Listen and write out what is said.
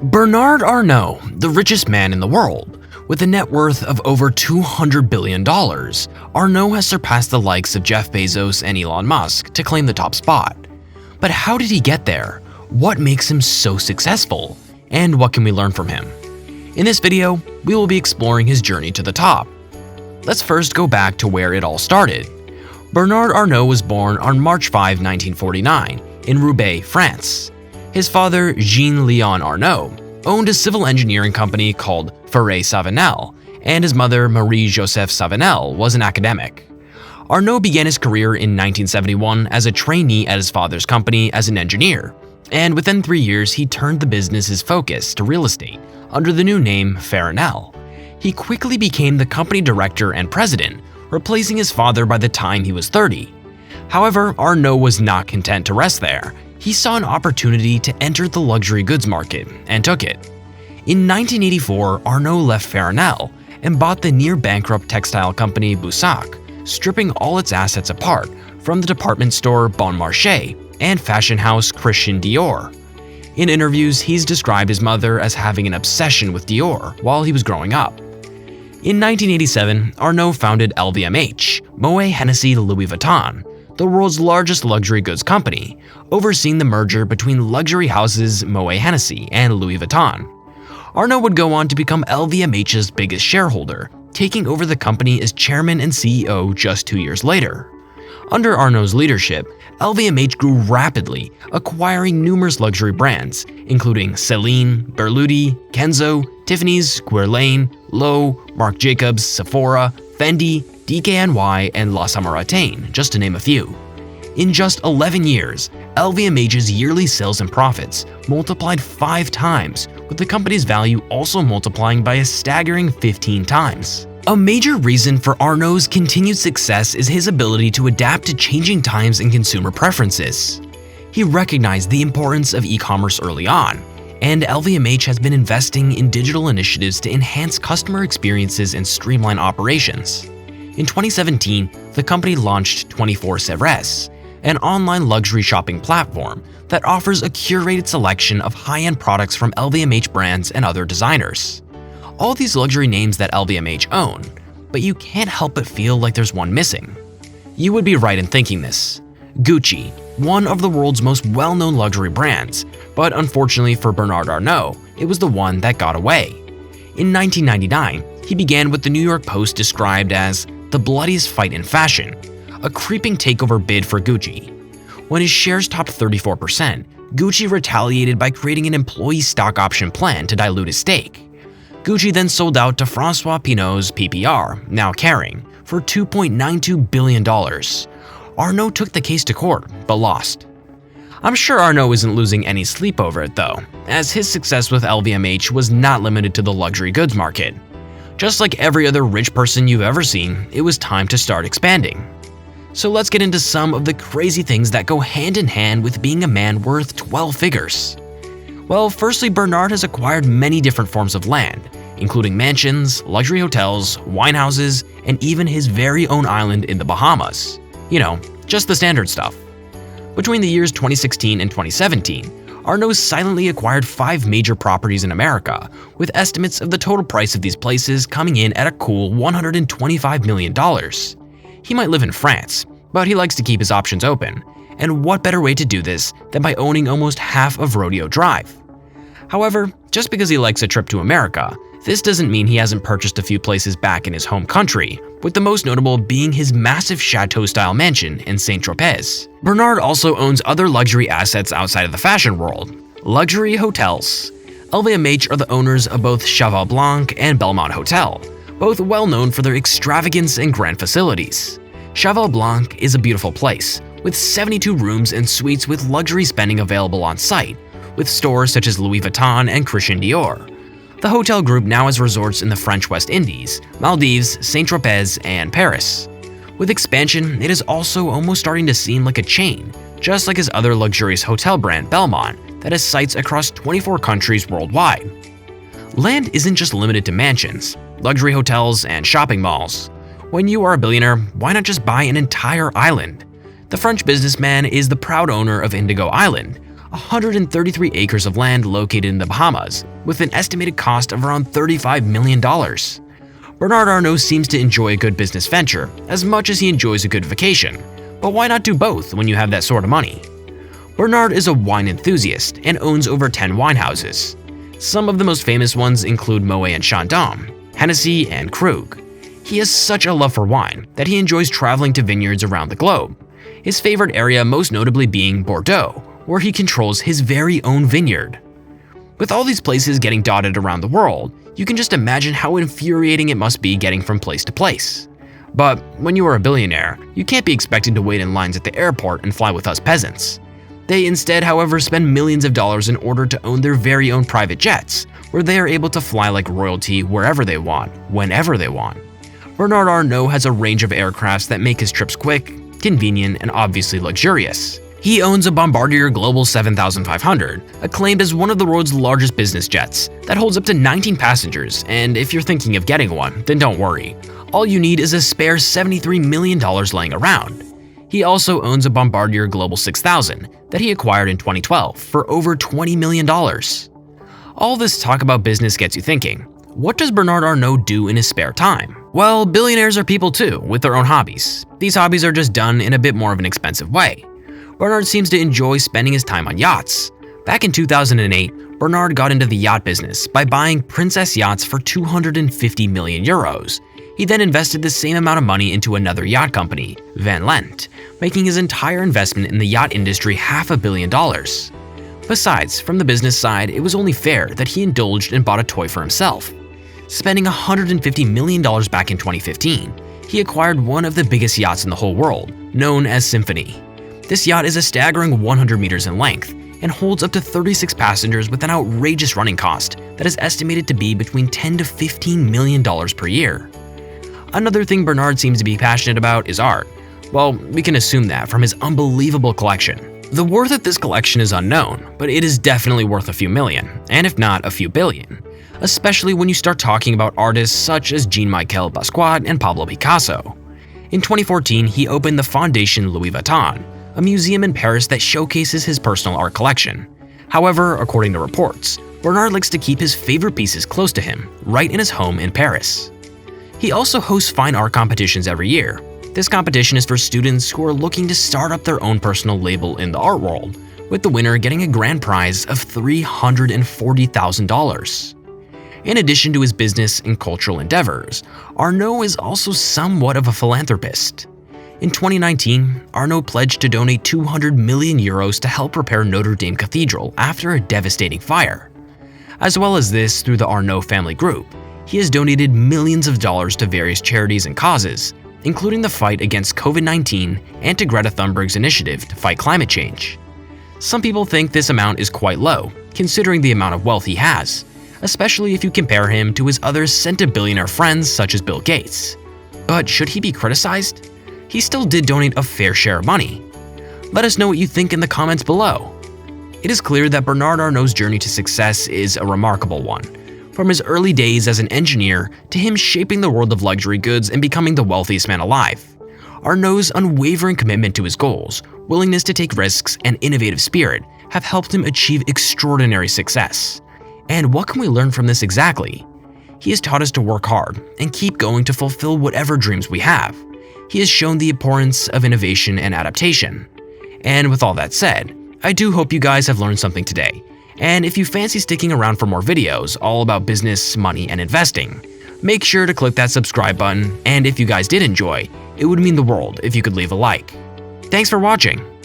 Bernard Arnault, the richest man in the world, with a net worth of over $200 billion, Arnault has surpassed the likes of Jeff Bezos and Elon Musk to claim the top spot. But how did he get there? What makes him so successful? And what can we learn from him? In this video, we will be exploring his journey to the top. Let's first go back to where it all started. Bernard Arnault was born on March 5, 1949, in Roubaix, France. His father, Jean-Léon Arnault, owned a civil engineering company called Ferré Savenel, and his mother, Marie-Joseph Savenel, was an academic. Arnault began his career in 1971 as a trainee at his father's company as an engineer, and within 3 years he turned the business's focus to real estate under the new name Farinel. He quickly became the company director and president, replacing his father by the time he was 30. However, Arnault was not content to rest there. He saw an opportunity to enter the luxury goods market and took it. In 1984, Arnault left Farinel and bought the near-bankrupt textile company Boussac, stripping all its assets apart from the department store Bon Marché and fashion house Christian Dior. In interviews, he's described his mother as having an obsession with Dior while he was growing up. In 1987, Arnault founded LVMH, Moët Hennessy Louis Vuitton, the world's largest luxury goods company, overseeing the merger between luxury houses Moët Hennessy and Louis Vuitton. Arnault would go on to become LVMH's biggest shareholder, taking over the company as chairman and CEO just 2 years later. Under Arnault's leadership, LVMH grew rapidly, acquiring numerous luxury brands, including Celine, Berluti, Kenzo, Tiffany's, Guerlain, Loewe, Marc Jacobs, Sephora, Fendi, DKNY, and La Samaritaine, just to name a few. In just 11 years, LVMH's yearly sales and profits multiplied 5 times, with the company's value also multiplying by a staggering 15 times. A major reason for Arnault's continued success is his ability to adapt to changing times and consumer preferences. He recognized the importance of e-commerce early on, and LVMH has been investing in digital initiatives to enhance customer experiences and streamline operations. In 2017, the company launched 24 Sevres, an online luxury shopping platform that offers a curated selection of high-end products from LVMH brands and other designers. All these luxury names that LVMH own, but you can't help but feel like there's one missing. You would be right in thinking this. Gucci, one of the world's most well-known luxury brands, but unfortunately for Bernard Arnault, it was the one that got away. In 1999, he began what the New York Post described as the bloodiest fight in fashion, a creeping takeover bid for Gucci. When his shares topped 34%, Gucci retaliated by creating an employee stock option plan to dilute his stake. Gucci then sold out to François Pinault's PPR, now Kering, for $2.92 billion. Arnault took the case to court, but lost. I'm sure Arnault isn't losing any sleep over it though, as his success with LVMH was not limited to the luxury goods market. Just like every other rich person you've ever seen, it was time to start expanding. So let's get into some of the crazy things that go hand in hand with being a man worth 12 figures. Well, firstly, Bernard has acquired many different forms of land, including mansions, luxury hotels, wine houses, and even his very own island in the Bahamas. You know, just the standard stuff. Between the years 2016 and 2017, Arnault silently acquired 5 major properties in America, with estimates of the total price of these places coming in at a cool $125 million. He might live in France, but he likes to keep his options open, and what better way to do this than by owning almost half of Rodeo Drive? However, just because he likes a trip to America, this doesn't mean he hasn't purchased a few places back in his home country, with the most notable being his massive chateau-style mansion in Saint-Tropez. Bernard also owns other luxury assets outside of the fashion world. Luxury hotels. LVMH are the owners of both Cheval Blanc and Belmont Hotel, both well known for their extravagance and grand facilities. Cheval Blanc is a beautiful place, with 72 rooms and suites with luxury spending available on site, with stores such as Louis Vuitton and Christian Dior. The hotel group now has resorts in the French West Indies, Maldives, Saint-Tropez, and Paris. With expansion, it is also almost starting to seem like a chain, just like his other luxurious hotel brand, Belmont, that has sites across 24 countries worldwide. Land isn't just limited to mansions, luxury hotels, and shopping malls. When you are a billionaire, why not just buy an entire island? The French businessman is the proud owner of Indigo Island, 133 acres of land located in the Bahamas, with an estimated cost of around $35 million. Bernard Arnault seems to enjoy a good business venture as much as he enjoys a good vacation, but why not do both when you have that sort of money? Bernard is a wine enthusiast and owns over 10 wine houses. Some of the most famous ones include Moët and Chandon, Hennessy, and Krug. He has such a love for wine that he enjoys traveling to vineyards around the globe, his favorite area most notably being Bordeaux, where he controls his very own vineyard. With all these places getting dotted around the world, you can just imagine how infuriating it must be getting from place to place. But when you are a billionaire, you can't be expected to wait in lines at the airport and fly with us peasants. They instead, however, spend millions of dollars in order to own their very own private jets, where they are able to fly like royalty wherever they want, whenever they want. Bernard Arnault has a range of aircrafts that make his trips quick, convenient, and obviously luxurious. He owns a Bombardier Global 7500, acclaimed as one of the world's largest business jets, that holds up to 19 passengers, and if you're thinking of getting one, then don't worry. All you need is a spare $73 million laying around. He also owns a Bombardier Global 6000 that he acquired in 2012 for over $20 million. All this talk about business gets you thinking, what does Bernard Arnault do in his spare time? Well, billionaires are people too, with their own hobbies. These hobbies are just done in a bit more of an expensive way. Bernard seems to enjoy spending his time on yachts. Back in 2008, Bernard got into the yacht business by buying Princess yachts for 250 million euros. He then invested the same amount of money into another yacht company, Van Lent, making his entire investment in the yacht industry $500 million. Besides, from the business side, it was only fair that he indulged and bought a toy for himself. Spending $150 million back in 2015, he acquired one of the biggest yachts in the whole world, known as Symphony. This yacht is a staggering 100 meters in length and holds up to 36 passengers with an outrageous running cost that is estimated to be between $10 to $15 million per year. Another thing Bernard seems to be passionate about is art. Well, we can assume that from his unbelievable collection. The worth of this collection is unknown, but it is definitely worth a few million, and if not a few billion, especially when you start talking about artists such as Jean-Michel Basquiat and Pablo Picasso. In 2014, he opened the Fondation Louis Vuitton, a museum in Paris that showcases his personal art collection. However, according to reports, Bernard likes to keep his favorite pieces close to him, right in his home in Paris. He also hosts fine art competitions every year. This competition is for students who are looking to start up their own personal label in the art world, with the winner getting a grand prize of $340,000. In addition to his business and cultural endeavors, Arnault is also somewhat of a philanthropist. In 2019, Arnault pledged to donate 200 million euros to help repair Notre Dame Cathedral after a devastating fire. As well as this, through the Arnault family group, he has donated millions of dollars to various charities and causes, including the fight against COVID-19 and to Greta Thunberg's initiative to fight climate change. Some people think this amount is quite low, considering the amount of wealth he has, especially if you compare him to his other centibillionaire friends such as Bill Gates. But should he be criticized? He still did donate a fair share of money. Let us know what you think in the comments below. It is clear that Bernard Arnault's journey to success is a remarkable one. From his early days as an engineer to him shaping the world of luxury goods and becoming the wealthiest man alive. Arnault's unwavering commitment to his goals, willingness to take risks, and innovative spirit have helped him achieve extraordinary success. And what can we learn from this exactly? He has taught us to work hard and keep going to fulfill whatever dreams we have. He has shown the importance of innovation and adaptation. And with all that said, I do hope you guys have learned something today. And if you fancy sticking around for more videos all about business, money, and investing, make sure to click that subscribe button, and if you guys did enjoy, it would mean the world if you could leave a like. Thanks for watching.